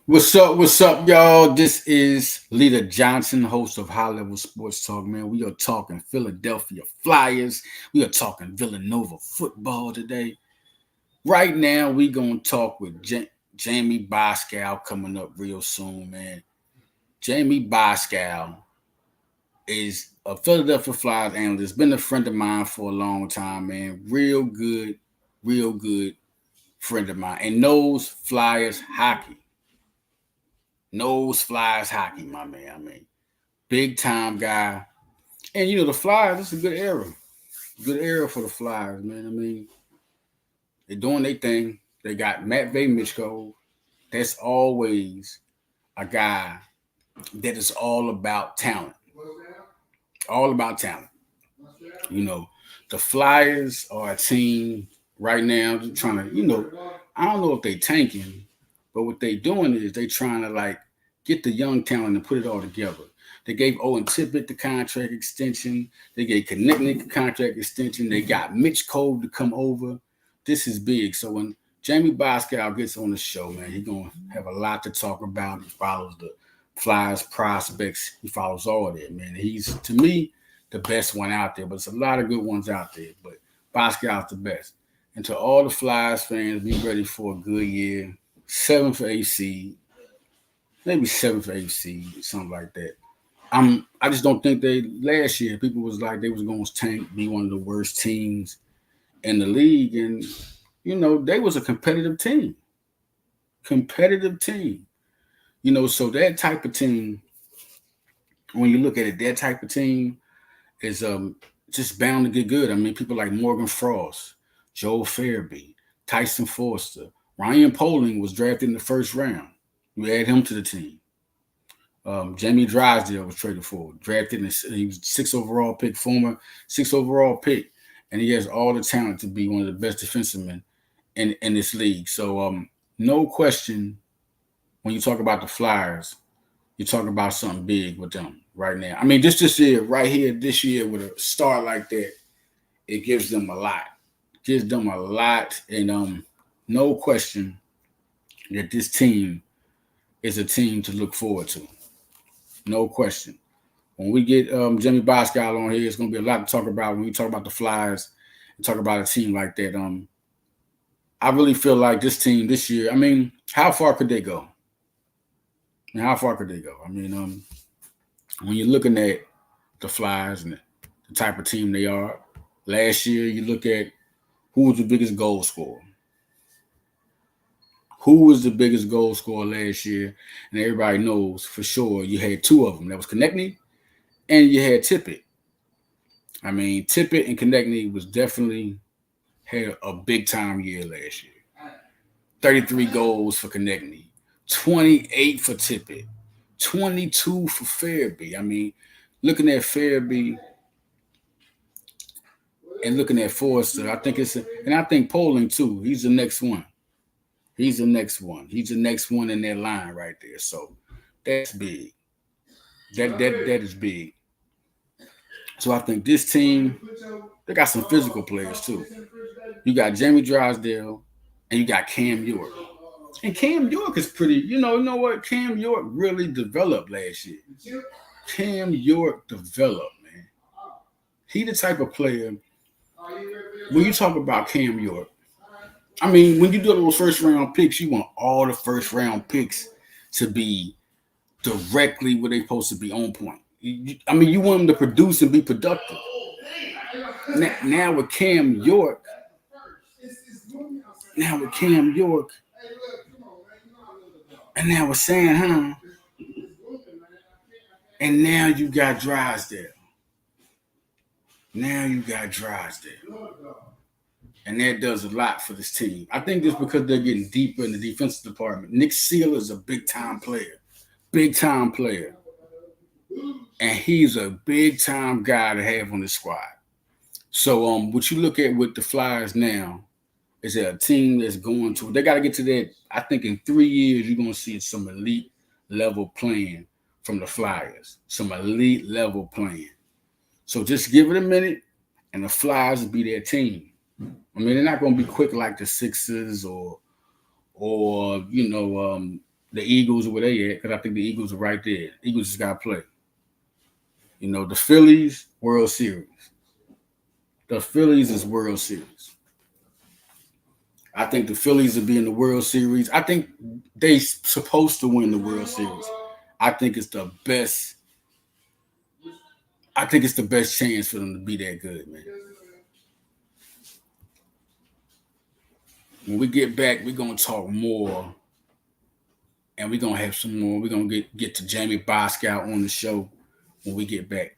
What's up, y'all? This is Leader Johnson, host of High Level Sports Talk, man. We are talking Philadelphia Flyers. We are talking Villanova football today. Right now, we going to talk with Jamey Baskow coming up real soon, man. Jamey Baskow is a Philadelphia Flyers analyst, been a friend of mine for a long time, man. Real good friend of mine, and knows Flyers hockey. Knows Flyers hockey, my man. I mean, big time guy. And the Flyers, it's a good era. Good era for the Flyers, man. I mean, they're doing their thing. They got Matvei Michkov. That's always a guy that is all about talent. All about talent. You know, the Flyers are a team right now trying to, I don't know if they tanking, but what they doing is they trying to like get the young talent and put it all together. They gave Owen Tippett the contract extension. They gave Konechny the contract extension. They got Mitch Cove to come over. This is big. So when Jamey Baskow gets on the show, man, he's going to have a lot to talk about. He follows the Flyers prospects. He follows all that, man. He's, to me, the best one out there, but it's a lot of good ones out there. But Baskow's the best. And to all the Flyers fans, be ready for a good year. 7 for AC, maybe 7 for AC, something like that. I just don't think last year people was like they was going to tank, be one of the worst teams in the league, and they was a competitive team. So that type of team, when you look at it, that type of team is just bound to get good. I mean, people like Morgan Frost, Joel Farabee, Tyson Forster, Ryan Poling was drafted in the first round. You add him to the team. Jamie Drysdale was traded for, drafted, he was 6th overall pick, former 6th overall pick, and he has all the talent to be one of the best defensemen in this league. So, no question, when you talk about the Flyers, you talk about something big with them right now. I mean, just this year, right here, this year, with a start like that, it gives them a lot. And no question that this team is a team to look forward to. No question. When we get Jamey Baskow on here, it's going to be a lot to talk about when we talk about the Flyers and talk about a team like that. I really feel like this team this year, I mean, how far could they go? I mean, when you're looking at the Flyers and the type of team they are, last year you look at who was the biggest goal scorer. Who was the biggest goal scorer last year? And everybody knows for sure you had two of them. That was Konechny and you had Tippett. I mean, Tippett and Konechny was definitely had a big time year last year. 33 goals for Konechny, 28 for Tippett, 22 for Farabee. I mean, looking at Farabee and looking at Forster, I think Poling too. He's the next one. He's the next one in that line right there. So that's big. That is big. So I think this team, they got some physical players too. You got Jamie Drysdale and you got Cam York. And Cam York is pretty, you know what? Cam York really developed last year. Cam York developed, man. He the type of player, when you talk about Cam York, I mean, when you do those first round picks, you want all the first round picks to be directly where they're supposed to be on point. You want them to produce and be productive. Now with Cam York, and now with Sanheim, and now you got Drysdale. And that does a lot for this team. I think just because they're getting deeper in the defensive department. Nick Seal is a big-time player. And he's a big-time guy to have on the squad. So what you look at with the Flyers now is that a team that's going to – they got to get to that. I think in 3 years you're going to see some elite level playing from the Flyers, some elite level playing. So just give it a minute, and the Flyers will be their team. I mean, they're not going to be quick like the Sixers or the the Eagles or where they at, because I think the Eagles are right there. Eagles just got to play. You know, the Phillies, World Series. The Phillies is World Series. I think the Phillies will be in the World Series. I think they supposed to win the World Series. I think it's the best. I think it's the best chance for them to be that good, man. When we get back, we're gonna talk more, and we're gonna have some more. We're gonna get to Jamey Baskow on the show when we get back.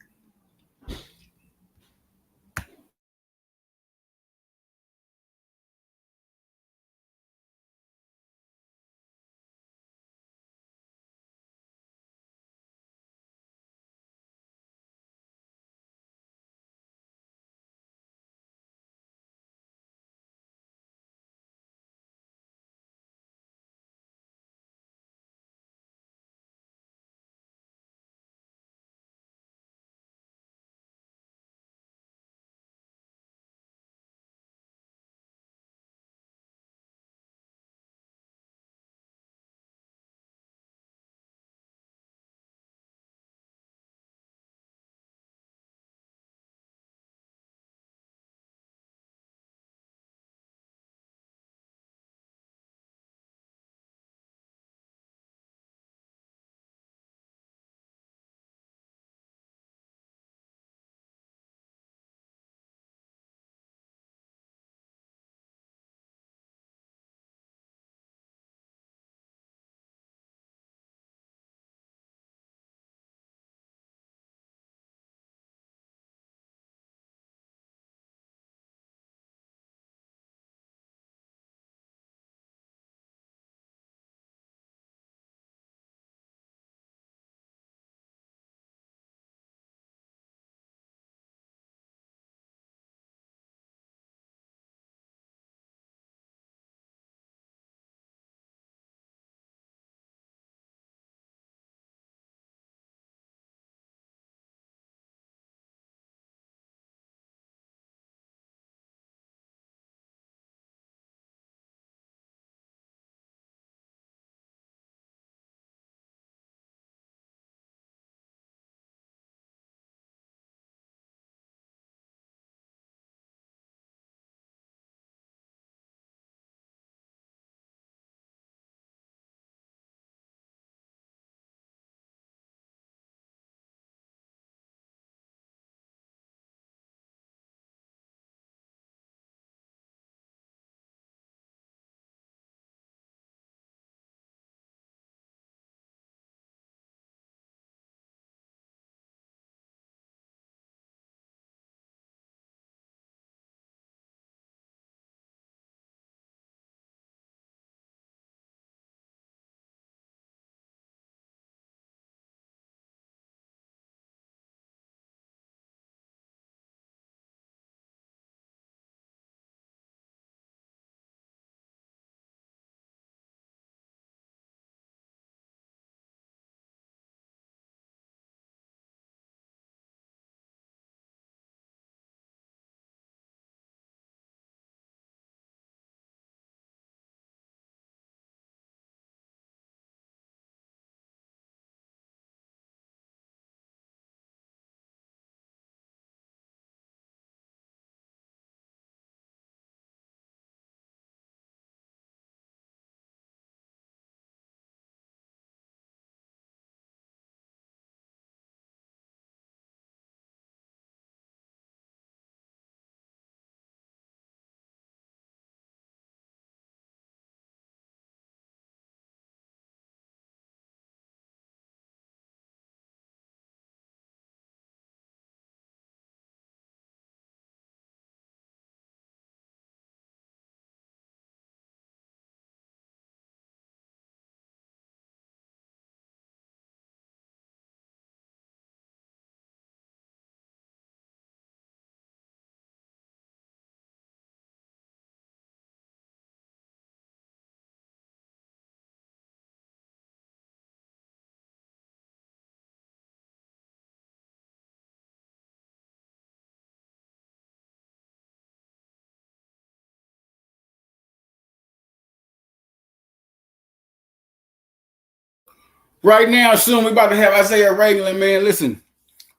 Right now, soon we about to have Isaiah Ragland, man. Listen,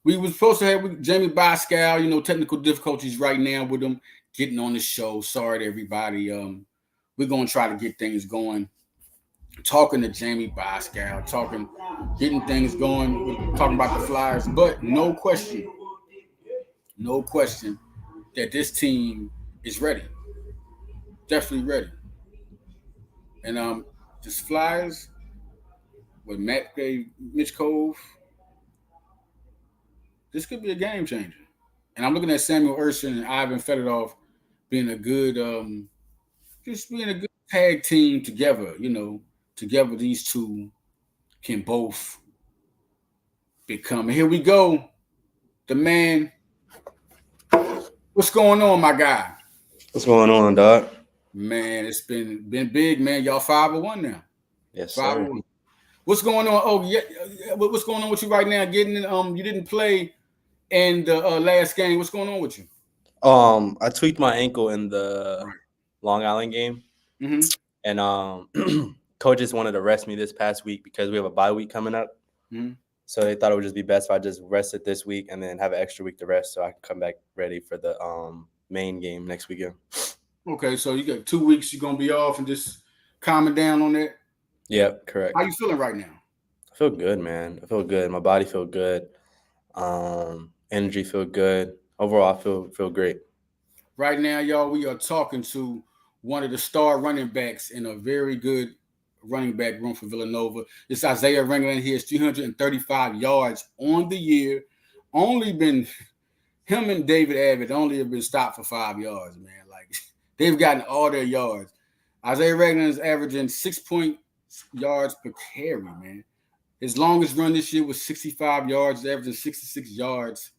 we was supposed to have Jamey Baskow, technical difficulties right now with him getting on the show. Sorry to everybody. We're gonna try to get things going. Talking to Jamey Baskow, getting things going, talking about the Flyers, but no question that this team is ready, definitely ready. And this Flyers with Matvei Michkov, this could be a game changer. And I'm looking at Samuel Urson and Ivan Fedorov being a good, just being a good tag team together. Together these two can both become. And here we go, the man. What's going on, my guy? What's going on, dog? Man, it's been big, man. Y'all 5-1 now. Yes, sir. 5-1. What's going on? Oh, yeah. What's going on with you right now? You didn't play in the last game. What's going on with you? I tweaked my ankle in the Long Island game, and coaches wanted to rest me this past week because we have a bye week coming up. So they thought it would just be best if I just rested this week and then have an extra week to rest, so I can come back ready for the main game next weekend. Okay, so you got 2 weeks. You're gonna be off and just calming down on that. Yep, correct. How you feeling right now? I feel good, man. I feel good. My body feel good. Energy feel good. Overall, I feel great. Right now, y'all, we are talking to one of the star running backs in a very good running back room for Villanova. It's Isaiah Ragland. He has 335 yards on the year. Only been him and David Abbott only have been stopped for 5 yards, man. Like they've gotten all their yards. Isaiah Ragland is averaging 6 yards per carry, man. His longest run this year was 65 yards, averaging 66 yards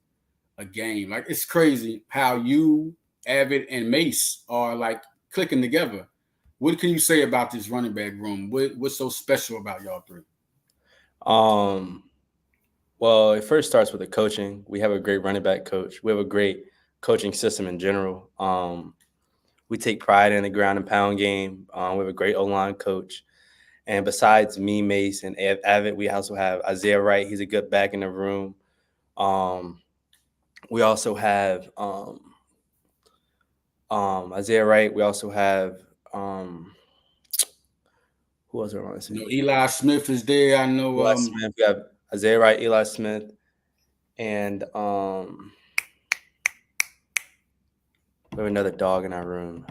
a game. Like it's crazy how you, Abbott, and Mace are like clicking together. What can you say about this running back room? What's so special about y'all three? Well, it first starts with the coaching. We have a great running back coach. We have a great coaching system in general. We take pride in the ground and pound game. We have a great O-line coach. And besides me, Mace, and Abbott, we also have Isaiah Wright. He's a good back in the room. We also have Isaiah Wright. We also have who else do I want to say? Eli Smith is there. I know. Eli Smith. We have Isaiah Wright, Eli Smith, and we have another dog in our room.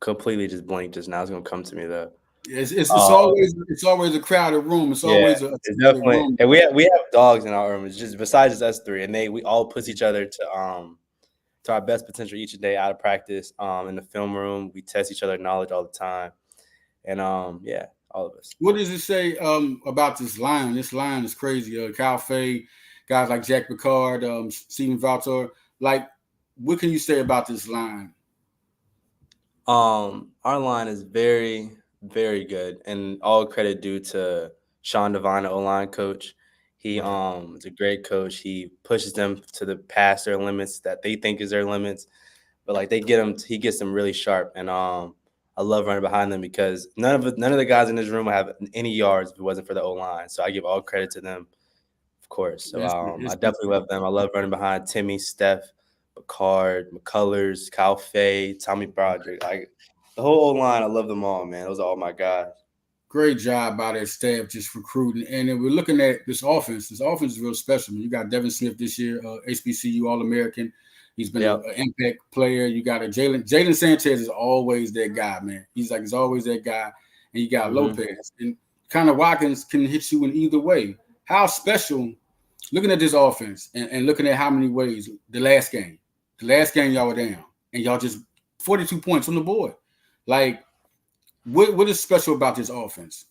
Completely just blanked just now. It's gonna come to me though. It's always a crowded room. It's always it's definitely room. And we have dogs in our room. It's just besides us three, and we all push each other to our best potential each day out of practice. In the film room, we test each other's knowledge all the time, and all of us. What does it say about this line? This line is crazy. Kyle Fay, guys like Jack Picard, Steven Valtor. Like, what can you say about this line? Our line is very, very good, and all credit due to Sean Devine, the O-line coach. He is a great coach. He pushes them to the past their limits that they think is their limits, but like he gets them really sharp. And I love running behind them because none of the guys in this room would have any yards if it wasn't for the O-line. So I give all credit to them, of course. So I definitely love them. I love running behind Timmy, Steph, Picard, McCullers, Kyle Fay, Tommy Broderick. Like the whole O-line, I love them all, man. Those are all my guys. Great job by that staff just recruiting. And then we're looking at this offense. This offense is real special. You got Devin Smith this year, HBCU All-American. He's been an impact player. You got a Jalen Sanchez is always that guy, man. He's always that guy. And you got Lopez. And kind of Watkins can hit you in either way. How special, looking at this offense and looking at how many ways, the last game y'all were down. And y'all just 42 points on the board. Like, what is special about this offense?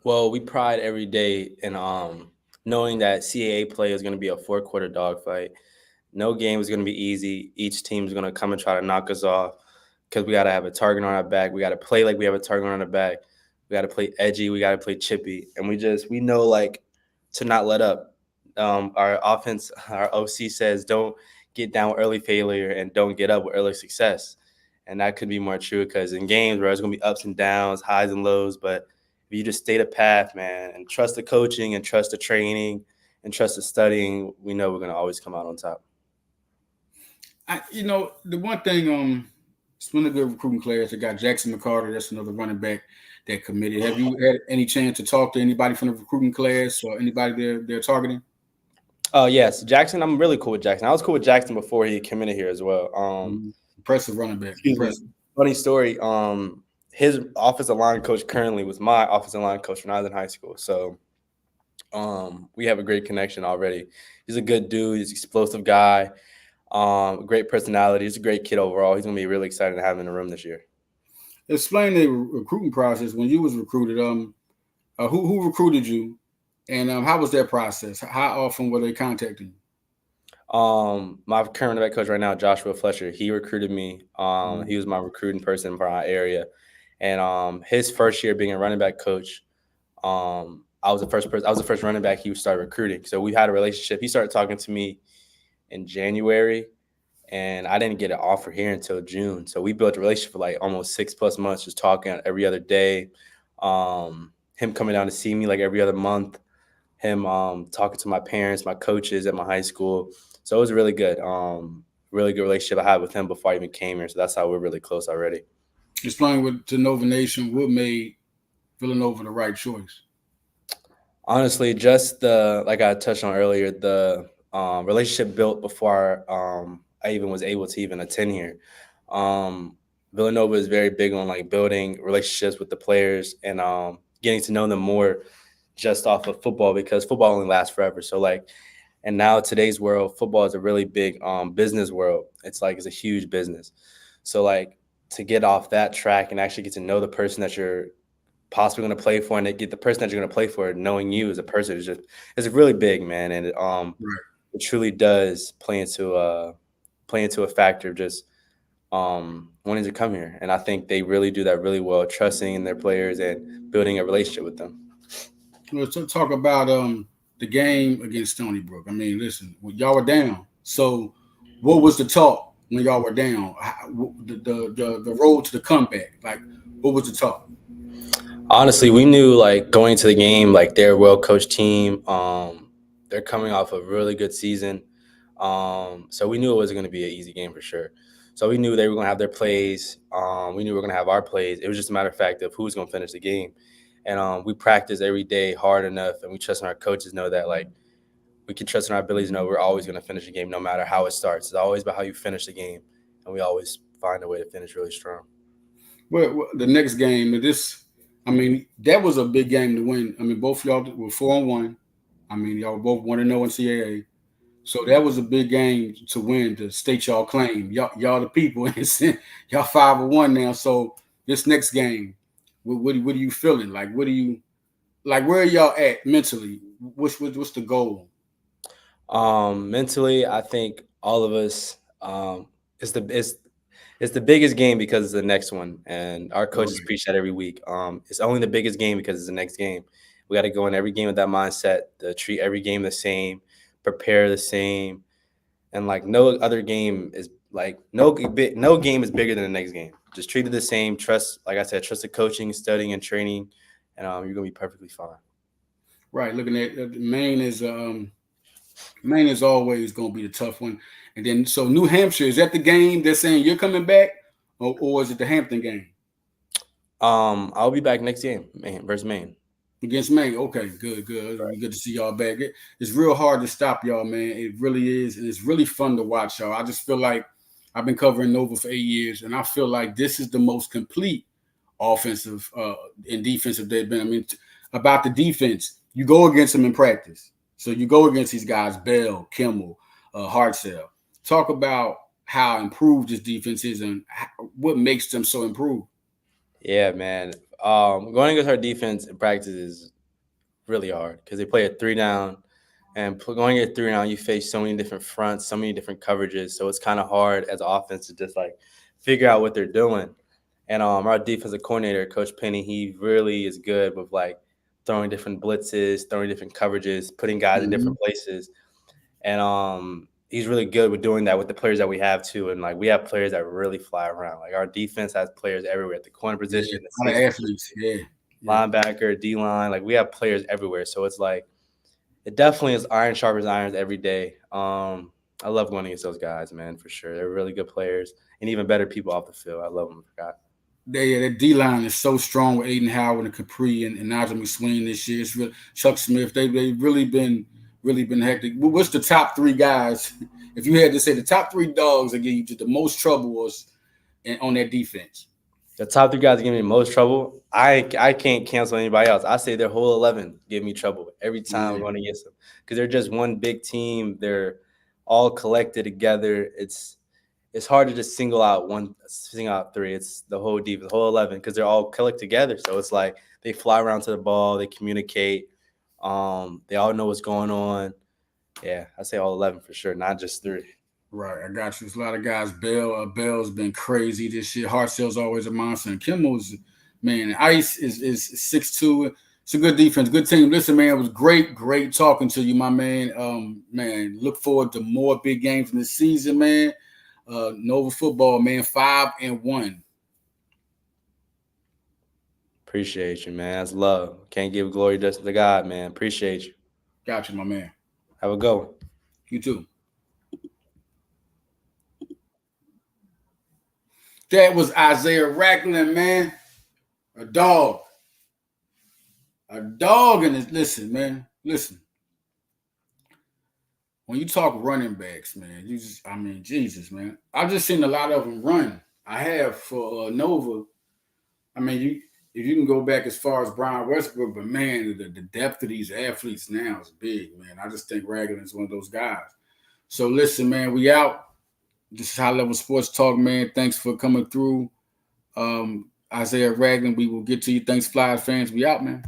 Well, we pride every day in knowing that CAA play is going to be a 4-quarter dogfight. No game is going to be easy. Each team is going to come and try to knock us off because we got to have a target on our back. We got to play like we have a target on our back. We got to play edgy. We got to play chippy. And we know like to not let up. Our offense, our OC says don't get down with early failure and don't get up with early success. And that could be more true because in games where it's going to be ups and downs, highs and lows, but if you just stay the path, man, and trust the coaching and trust the training and trust the studying, we know we're gonna always come out on top. The one thing, it's been a good recruiting class. They got Jackson McCarter. That's another running back that committed. Have you had any chance to talk to anybody from the recruiting class or anybody they're targeting? Oh yes, Jackson. I'm really cool with Jackson. I was cool with Jackson before he committed here as well. Impressive running back. Excuse Impressive. me. Funny story. His offensive line coach currently was my offensive line coach when I was in high school. So, we have a great connection already. He's a good dude. He's an explosive guy. Great personality. He's a great kid overall. He's gonna be really excited to have him in the room this year. Explain the recruiting process when you was recruited. Who recruited you, and how was that process? How often were they contacting you? My current running back coach right now, Joshua Fletcher, he recruited me. He was my recruiting person for our area, and his first year being a running back coach, I was the first person. I was the first running back he started recruiting. So we had a relationship. He started talking to me in January, and I didn't get an offer here until June. So we built a relationship for like almost 6+ months, just talking every other day. Him coming down to see me like every other month. Him talking to my parents, my coaches at my high school. So it was really good relationship I had with him before I even came here. So that's how we're really close already. Explain to Nova Nation what made Villanova the right choice. Honestly, just like I touched on earlier, the relationship built before I even was able to even attend here. Um, Villanova is very big on like building relationships with the players and getting to know them more just off of football because football only lasts forever. So like, and now today's world, football is a really big business world. It's a huge business. So like to get off that track and actually get to know the person that you're possibly going to play for and to get the person that you're going to play for knowing you as a person is just it's really big, man, and Right. it truly does play into a factor of just wanting to come here, and I think they really do that really well, trusting in their players and building a relationship with them. Let's talk about the game against Stony Brook. I mean, listen, y'all were down. So, what was the talk when y'all were down? The road to the comeback. Like, what was the talk? Honestly, we knew like going to the game, like they're a well coached team. They're coming off a really good season. So we knew it wasn't going to be an easy game for sure. So we knew they were going to have their plays. We knew we were going to have our plays. It was just a matter of fact of who was going to finish the game. And we practice every day hard enough, and we trust in our coaches know that like we can trust in our abilities to know we're always going to finish the game no matter how it starts. It's always about how you finish the game, and we always find a way to finish really strong. Well, the next game, I mean, that was a big game to win. I mean, both y'all were 4-1. I mean, y'all were both 1-0 NCAA. So that was a big game to win to state y'all claim. Y'all the people, and y'all 5-1 now. So this next game, what are you feeling? Like, what do you like? Where are y'all at mentally? What's the goal? Mentally, I think all of us it's the it's the biggest game because it's the next one, and our coaches Right. preach that every week. It's only the biggest game because it's the next game. We got to go in every game with that mindset to treat every game the same, prepare the same, and like no other game is like no game is bigger than the next game. Just treat it the same. Trust, like I said, trust the coaching, studying, and training, and you're gonna be perfectly fine. Right. Looking at Maine is always going to be the tough one. And then so New Hampshire, is that the game they're saying you're coming back, or is it the Hampton game I'll be back next game, Maine versus Maine. against Maine? Okay, good. It'll be good to see y'all back. It's real hard to stop y'all, man. It really is, and it's really fun to watch y'all. I just feel like I've been covering Nova for 8 years, and I feel like this is the most complete offensive and defensive they've been. I mean, about the defense, you go against them in practice. So you go against these guys, Bell, Kimmel, Hartsell. Talk about how improved this defense is and what makes them so improved. Yeah, man. Going against our defense in practice is really hard because they play a three down, and going at three down, you face so many different fronts, so many different coverages. So it's kind of hard as an offense to just like figure out what they're doing. And our defensive coordinator, Coach Penny, he really is good with like throwing different blitzes, throwing different coverages, putting guys in Mm-hmm. different places. And he's really good with doing that with the players that we have too. And like we have players that really fly around. Like our defense has players everywhere at the corner Yeah, position, the a lot of safety athletes. Yeah. linebacker, D-line. Like, we have players everywhere. So it's like, it definitely is iron sharpens irons every day. I love going against those guys, man, for sure. They're really good players and even better people off the field. I love them. That D line is so strong with Aiden Howard and Capri and Nigel McSween this year. It's really Chuck Smith. They've really been hectic. What's the top three guys? If you had to say the top three dogs that give you the most trouble was on that defense. The top three guys give me the most trouble. I can't cancel anybody else. I say their whole 11 give me trouble every time I'm going against them because they're just one big team. They're all collected together. It's hard to just single out three. It's the whole defense, the whole 11, because they're all collected together. So it's like they fly around to the ball, they communicate. They all know what's going on. Yeah, I say all 11 for sure, not just three. Right, I got you. There's a lot of guys. Bell's been crazy this year. Hartzell's always a monster. And Kimmel's, man, Ice is 6'2". It's a good defense, good team. Listen, man, it was great talking to you, my man. Man, look forward to more big games in this season, man. Nova football, man, 5-1. Appreciate you, man. That's love. Can't give glory just to God, man. Appreciate you. Got you, my man. Have a go. You too. That was Isaiah Ragland, man. A dog. A dog in this. Listen, man. Listen. When you talk running backs, man, Jesus, man. I've just seen a lot of them run. I have for Nova. I mean, if you can go back as far as Brian Westbrook, but man, the depth of these athletes now is big, man. I just think Ragland is one of those guys. So listen, man, we out. This is High Level Sports Talk, man. Thanks for coming through. Isaiah Ragland, we will get to you. Thanks, Flyers fans. We out, man.